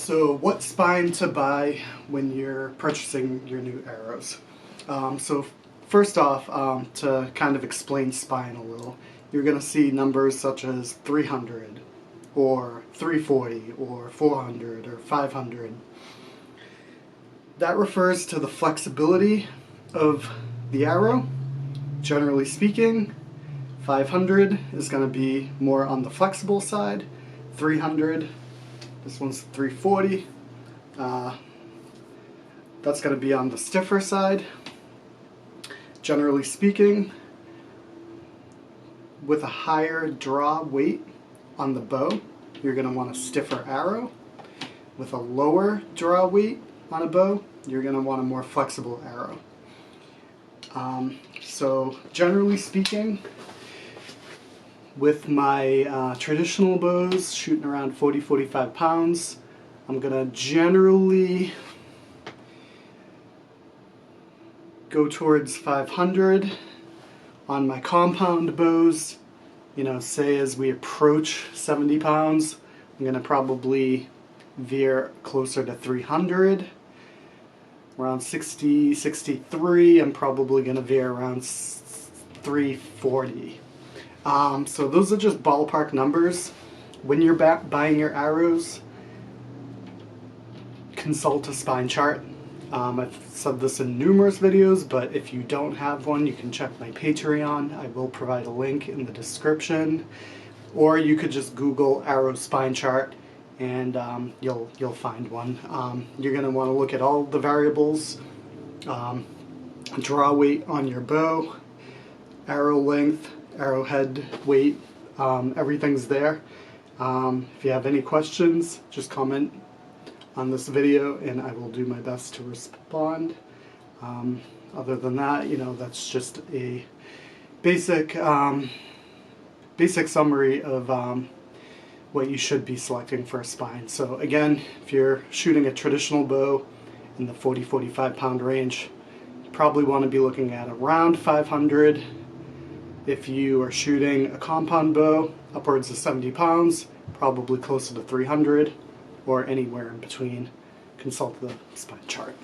So what spine to buy when you're purchasing your new arrows? So first off, to kind of explain spine a little, you're going to see numbers such as 300 or 340 or 400 or 500. That refers to the flexibility of the arrow. Generally speaking, 500 is going to be more on the flexible side. 300, this one's 340. That's going to be on the stiffer side. Generally speaking, with a higher draw weight on the bow, you're going to want a stiffer arrow. With a lower draw weight on a bow, you're going to want a more flexible arrow. So generally speaking, with my traditional bows shooting around 40-45 pounds, I'm going to generally go towards 500. On my compound bows, you know, say as we approach 70 pounds, I'm going to probably veer closer to 300. Around 60, 63, I'm probably going to veer around 340. So those are just ballpark numbers. When you're buying your arrows, consult a spine chart. I've said this in numerous videos, but if you don't have one, you can check my Patreon. I will provide a link in the description. Or you could just Google arrow spine chart and you'll find one. You're going to want to look at all the variables, draw weight on your bow, arrow length, arrowhead weight, everything's there. If you have any questions, just comment on this video and I will do my best to respond. Other than that, you know, that's just a basic summary of what you should be selecting for a spine. So again, if you're shooting a traditional bow in the 40-45 pound range, you probably want to be looking at around 500. If you are shooting a compound bow upwards of 70 pounds, probably closer to 300, or anywhere in between. Consult the spine chart.